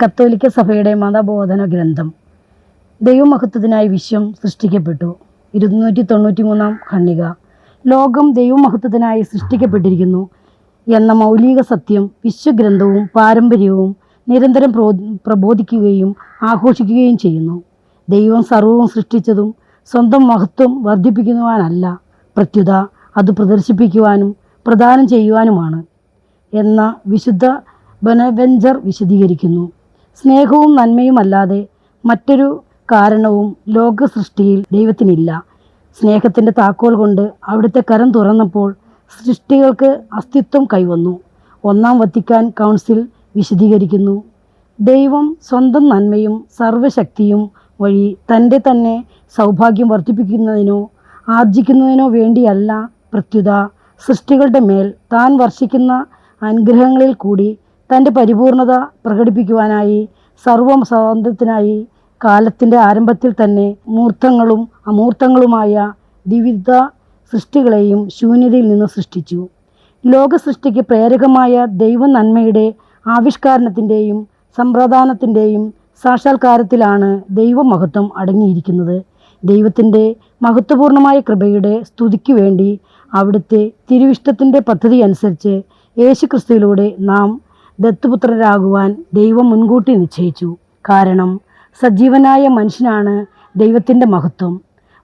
കത്തോലിക്ക സഭയുടെ മതബോധന ഗ്രന്ഥം. ദൈവമഹത്വത്തിനായി വിശ്വം സൃഷ്ടിക്കപ്പെട്ടു. 293 ഖണ്ഡിക. ലോകം ദൈവമഹത്വത്തിനായി സൃഷ്ടിക്കപ്പെട്ടിരിക്കുന്നു എന്ന മൗലിക സത്യം വിശ്വഗ്രന്ഥവും പാരമ്പര്യവും നിരന്തരം പ്രബോധിക്കുകയും ആഘോഷിക്കുകയും ചെയ്യുന്നു. ദൈവം സർവവും സൃഷ്ടിച്ചതും സ്വന്തം മഹത്വം വർദ്ധിപ്പിക്കുവാനല്ല, പ്രത്യുത അത് പ്രദർശിപ്പിക്കുവാനും പ്രദാനം ചെയ്യുവാനുമാണ് എന്ന വിശുദ്ധ ബൊനവെഞ്ചർ വിശദീകരിക്കുന്നു. സ്നേഹവും നന്മയുമല്ലാതെ മറ്റൊരു കാരണവും ലോക സൃഷ്ടിയിൽ ദൈവത്തിനില്ല. സ്നേഹത്തിൻ്റെ താക്കോൽ കൊണ്ട് അവിടുത്തെ കരം തുറന്നപ്പോൾ സൃഷ്ടികൾക്ക് അസ്തിത്വം കൈവന്നു. 1-ാം വത്തിക്കാൻ കൗൺസിൽ വിശദീകരിക്കുന്നു. ദൈവം സ്വന്തം നന്മയും സർവശക്തിയും വഴി തൻ്റെ തന്നെ സൗഭാഗ്യം വർദ്ധിപ്പിക്കുന്നതിനോ ആർജിക്കുന്നതിനോ വേണ്ടിയല്ല, പ്രത്യുത സൃഷ്ടികളുടെ മേൽ താൻ വർഷിക്കുന്ന അനുഗ്രഹങ്ങളിൽ കൂടി തൻ്റെ പരിപൂർണത പ്രകടിപ്പിക്കുവാനായി സർവസ്വാതന്ത്ര്യത്തിനായി കാലത്തിൻ്റെ ആരംഭത്തിൽ തന്നെ മൂർത്തങ്ങളും അമൂർത്തങ്ങളുമായ വിവിധ സൃഷ്ടികളെയും ശൂന്യതയിൽ നിന്ന് സൃഷ്ടിച്ചു. ലോക സൃഷ്ടിക്ക് പ്രേരകമായ ദൈവ നന്മയുടെ ആവിഷ്കാരത്തിൻ്റെയും സമ്പ്രദാനത്തിൻ്റെയും സാക്ഷാത്കാരത്തിലാണ് ദൈവമഹത്വം അടങ്ങിയിരിക്കുന്നത്. ദൈവത്തിൻ്റെ മഹത്വപൂർണമായ കൃപയുടെ സ്തുതിക്കു വേണ്ടി അവിടുത്തെ തിരുവിഷ്ടത്തിൻ്റെ പദ്ധതി അനുസരിച്ച് യേശുക്രിസ്തുവിലൂടെ നാം ദത്തുപുത്രരാകുവാൻ ദൈവം മുൻകൂട്ടി നിശ്ചയിച്ചു. കാരണം സജീവനായ മനുഷ്യനാണ് ദൈവത്തിൻ്റെ മഹത്വം.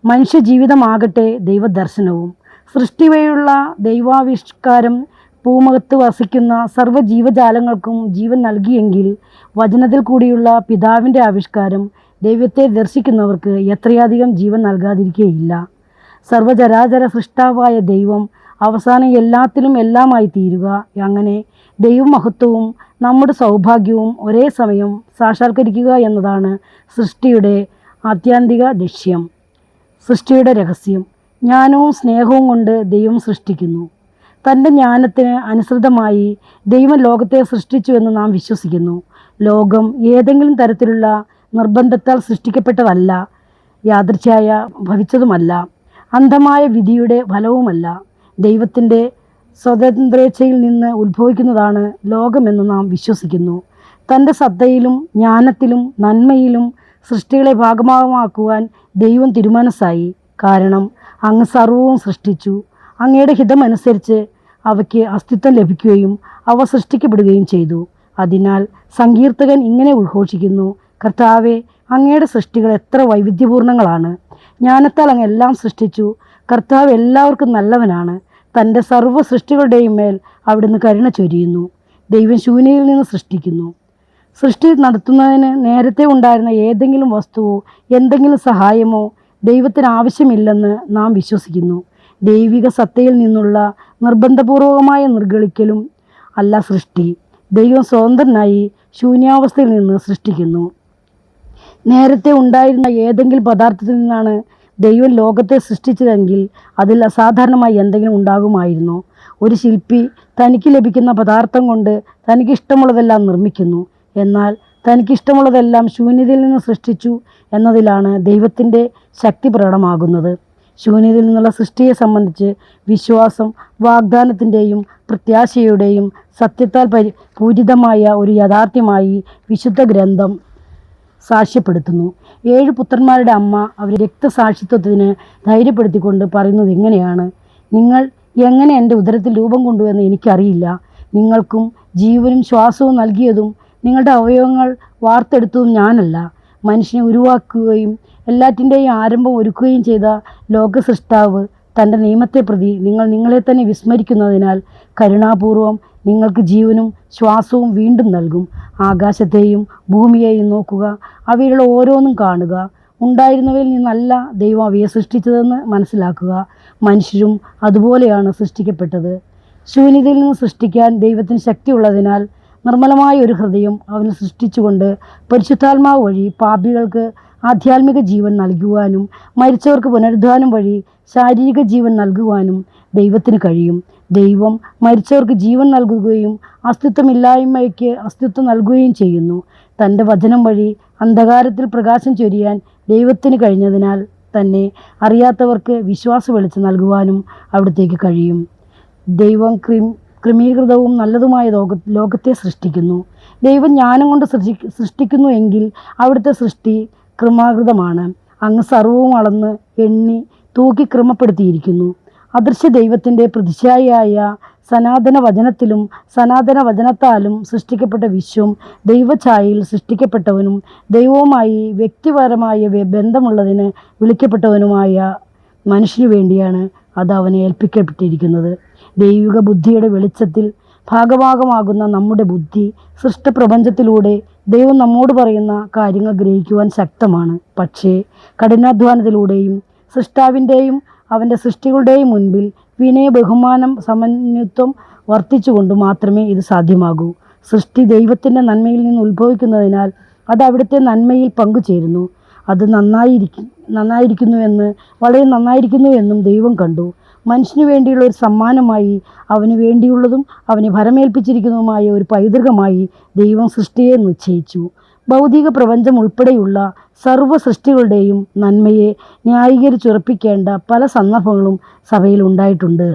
മനുഷ്യ ജീവിതമാകട്ടെ ദൈവദർശനവും. സൃഷ്ടി വഴിയുള്ള ദൈവാവിഷ്കാരം ഭൂമുഖത്ത് വസിക്കുന്ന സർവ്വജീവജാലങ്ങൾക്കും ജീവൻ നൽകിയെങ്കിൽ വചനത്തിൽ കൂടിയുള്ള പിതാവിൻ്റെ ആവിഷ്കാരം ദൈവത്തെ ദർശിക്കുന്നവർക്ക് എത്രയധികം ജീവൻ നൽകാതിരിക്കുകയില്ല. സർവചരാചര സൃഷ്ടാവായ ദൈവം അവസാനം എല്ലാത്തിലും എല്ലാമായി തീരുക, അങ്ങനെ ദൈവമഹത്വവും നമ്മുടെ സൗഭാഗ്യവും ഒരേ സമയം സാക്ഷാത്കരിക്കുക എന്നതാണ് സൃഷ്ടിയുടെ ആത്യന്തിക ലക്ഷ്യം. സൃഷ്ടിയുടെ രഹസ്യം. ജ്ഞാനവും സ്നേഹവും കൊണ്ട് ദൈവം സൃഷ്ടിക്കുന്നു. തൻ്റെ ജ്ഞാനത്തിന് അനുസൃതമായി ദൈവം ലോകത്തെ സൃഷ്ടിച്ചുവെന്ന് നാം വിശ്വസിക്കുന്നു. ലോകം ഏതെങ്കിലും തരത്തിലുള്ള നിർബന്ധത്താൽ സൃഷ്ടിക്കപ്പെട്ടതല്ല, യാദൃച്ഛയായ ഭവിച്ചതുമല്ല, അന്ധമായ വിധിയുടെ ഫലവുമല്ല. ദൈവത്തിൻ്റെ സ്വതന്ത്രേച്ഛയിൽ നിന്ന് ഉത്ഭവിക്കുന്നതാണ് ലോകമെന്ന് നാം വിശ്വസിക്കുന്നു. തൻ്റെ സത്തയിലും ജ്ഞാനത്തിലും നന്മയിലും സൃഷ്ടികളെ ഭാഗമാക്കുവാൻ ദൈവം തിരുമനസ്സായി. കാരണം അങ്ങ് സർവവും സൃഷ്ടിച്ചു. അങ്ങയുടെ ഹിതമനുസരിച്ച് അവയ്ക്ക് അസ്തിത്വം ലഭിക്കുകയും അവ സൃഷ്ടിക്കപ്പെടുകയും ചെയ്തു. അതിനാൽ സങ്കീർത്തകൻ ഇങ്ങനെ ഉദ്ഘോഷിക്കുന്നു: കർത്താവേ, അങ്ങയുടെ സൃഷ്ടികൾ എത്ര വൈവിധ്യപൂർണ്ണങ്ങളാണ്! ജ്ഞാനത്താൽ അങ്ങ് എല്ലാം സൃഷ്ടിച്ചു. കർത്താവ് എല്ലാവർക്കും നല്ലവനാണ്. തൻ്റെ സർവ്വ സൃഷ്ടികളുടെയും മേൽ അവിടുന്ന് കരുണ ചൊരിയുന്നു. ദൈവം ശൂന്യതയിൽ നിന്ന് സൃഷ്ടിക്കുന്നു. സൃഷ്ടി നടത്തുന്നതിന് നേരത്തെ ഉണ്ടായിരുന്ന ഏതെങ്കിലും വസ്തുവോ എന്തെങ്കിലും സഹായമോ ദൈവത്തിന് ആവശ്യമില്ലെന്ന് നാം വിശ്വസിക്കുന്നു. ദൈവിക സത്തയിൽ നിന്നുള്ള നിർബന്ധപൂർവകമായ നിർഗളിക്കലും അല്ല സൃഷ്ടി. ദൈവം സ്വതന്ത്രനായി ശൂന്യാവസ്ഥയിൽ നിന്ന് സൃഷ്ടിക്കുന്നു. നേരത്തെ ഉണ്ടായിരുന്ന ഏതെങ്കിലും പദാർത്ഥത്തിൽ നിന്നാണ് ദൈവം ലോകത്തെ സൃഷ്ടിച്ചതെങ്കിൽ അതിൽ അസാധാരണമായി എന്തെങ്കിലും ഉണ്ടാകുമായിരുന്നോ? ഒരു ശില്പി തനിക്ക് ലഭിക്കുന്ന പദാർത്ഥം കൊണ്ട് തനിക്കിഷ്ടമുള്ളതെല്ലാം നിർമ്മിക്കുന്നു. എന്നാൽ തനിക്കിഷ്ടമുള്ളതെല്ലാം ശൂന്യതയിൽ നിന്ന് സൃഷ്ടിച്ചു എന്നതിലാണ് ദൈവത്തിൻ്റെ ശക്തി പ്രകടമാകുന്നത്. ശൂന്യതയിൽ നിന്നുള്ള സൃഷ്ടിയെ സംബന്ധിച്ച് വിശ്വാസം വാഗ്ദാനത്തിൻ്റെയും പ്രത്യാശയുടെയും സത്യത്താൽ പൂരിതമായ ഒരു യാഥാർത്ഥ്യമായി വിശുദ്ധ ഗ്രന്ഥം സാക്ഷ്യപ്പെടുത്തുന്നു. 7 പുത്രന്മാരുടെ അമ്മ അവരെ രക്തസാക്ഷിത്വത്തിന് ധൈര്യപ്പെടുത്തിക്കൊണ്ട് പറയുന്നത് ഇങ്ങനെയാണ്: നിങ്ങൾ എങ്ങനെ എൻ്റെ ഉദരത്തിൽ രൂപം കൊണ്ടുവന്ന് എനിക്കറിയില്ല. നിങ്ങൾക്കും ജീവനും ശ്വാസവും നൽകിയതും നിങ്ങളുടെ അവയവങ്ങൾ വാർത്തെടുത്തതും ഞാനല്ല. മനുഷ്യനെ ഉരുവാക്കുകയും എല്ലാറ്റിൻ്റെയും ആരംഭം ഒരുക്കുകയും ചെയ്ത ലോകസൃഷ്ടാവ് തൻ്റെ നിയമത്തെ പ്രതി നിങ്ങൾ നിങ്ങളെ തന്നെ വിസ്മരിക്കുന്നതിനാൽ കരുണാപൂർവം നിങ്ങൾക്ക് ജീവനും ശ്വാസവും വീണ്ടും നൽകും. ആകാശത്തെയും ഭൂമിയെയും നോക്കുക, അവയിലുള്ള ഓരോന്നും കാണുക. ഉണ്ടായിരുന്നവയിൽ നിന്നല്ല ദൈവം അവയെ സൃഷ്ടിച്ചതെന്ന് മനസ്സിലാക്കുക. മനുഷ്യരും അതുപോലെയാണ് സൃഷ്ടിക്കപ്പെട്ടത്. ശൂന്യതയിൽ നിന്ന് സൃഷ്ടിക്കാൻ ദൈവത്തിന് ശക്തിയുള്ളതിനാൽ നിർമ്മലമായ ഒരു ഹൃദയം അവന് സൃഷ്ടിച്ചുകൊണ്ട് പരിശുദ്ധാത്മാവ് വഴി പാപികൾക്ക് ആധ്യാത്മിക ജീവൻ നൽകുവാനും മരിച്ചവർക്ക് പുനരുദ്ധാനം വഴി ശാരീരിക ജീവൻ നൽകുവാനും ദൈവത്തിന് കഴിയും. ദൈവം മരിച്ചവർക്ക് ജീവൻ നൽകുകയും അസ്തിത്വമില്ലായ്മയ്ക്ക് അസ്തിത്വം നൽകുകയും ചെയ്യുന്നു. തൻ്റെ വചനം വഴി അന്ധകാരത്തിൽ പ്രകാശം ചൊരിയാൻ ദൈവത്തിന് കഴിഞ്ഞതിനാൽ തന്നെ അറിയാത്തവർക്ക് വിശ്വാസ വെളിച്ചം നൽകുവാനും അവിടത്തേക്ക് കഴിയും. ദൈവം ക്രമീകൃതവും നല്ലതുമായ ലോകത്തെ സൃഷ്ടിക്കുന്നു. ദൈവം ജ്ഞാനം കൊണ്ട് സൃഷ്ടിക്കുന്നു എങ്കിൽ അവിടുത്തെ സൃഷ്ടി ക്രമാകൃതമാണ്. അങ്ങ് സർവവും അളന്ന് എണ്ണി തൂക്കി ക്രമപ്പെടുത്തിയിരിക്കുന്നു. അദൃശ്യ ദൈവത്തിൻ്റെ പ്രതിച്ഛായയായ സനാതന വചനത്തിലും സനാതന വചനത്താലും സൃഷ്ടിക്കപ്പെട്ട വിശ്വം ദൈവഛായയിൽ സൃഷ്ടിക്കപ്പെട്ടവനും ദൈവവുമായി വ്യക്തിപരമായ ബന്ധമുള്ളതിന് വിളിക്കപ്പെട്ടവനുമായ മനുഷ്യനു വേണ്ടിയാണ് അത് അവനെ ഏൽപ്പിക്കപ്പെട്ടിരിക്കുന്നത്. ദൈവിക ബുദ്ധിയുടെ വെളിച്ചത്തിൽ ഭാഗമാകുന്ന നമ്മുടെ ബുദ്ധി സൃഷ്ടപ്രപഞ്ചത്തിലൂടെ ദൈവം നമ്മോട് പറയുന്ന കാര്യങ്ങൾ ഗ്രഹിക്കുവാൻ ശക്തമാണ്. പക്ഷേ കഠിനാധ്വാനത്തിലൂടെയും സൃഷ്ടാവിൻ്റെയും അവൻ്റെ സൃഷ്ടികളുടെയും മുൻപിൽ വിനയ ബഹുമാനം സമന്വിത്വം വർദ്ധിച്ചുകൊണ്ട് മാത്രമേ ഇത് സാധ്യമാകൂ. സൃഷ്ടി ദൈവത്തിൻ്റെ നന്മയിൽ നിന്ന് ഉത്ഭവിക്കുന്നതിനാൽ അത് അവിടുത്തെ നന്മയിൽ പങ്കുചേരുന്നു. അത് വളരെ നന്നായിരിക്കുന്നു എന്നും ദൈവം കണ്ടു. മനുഷ്യന് വേണ്ടിയുള്ള ഒരു സമ്മാനമായി, അവന് വേണ്ടിയുള്ളതും അവനെ ഭരമേൽപ്പിച്ചിരിക്കുന്നതുമായ ഒരു പൈതൃകമായി ദൈവം സൃഷ്ടിയെ നിശ്ചയിച്ചു. ഭൗതിക പ്രപഞ്ചം ഉൾപ്പെടെയുള്ള സർവ്വ സൃഷ്ടികളുടെയും നന്മയെ ന്യായീകരിച്ചുറപ്പിക്കേണ്ട പല സന്ദർഭങ്ങളും സഭയിൽ ഉണ്ടായിട്ടുണ്ട്.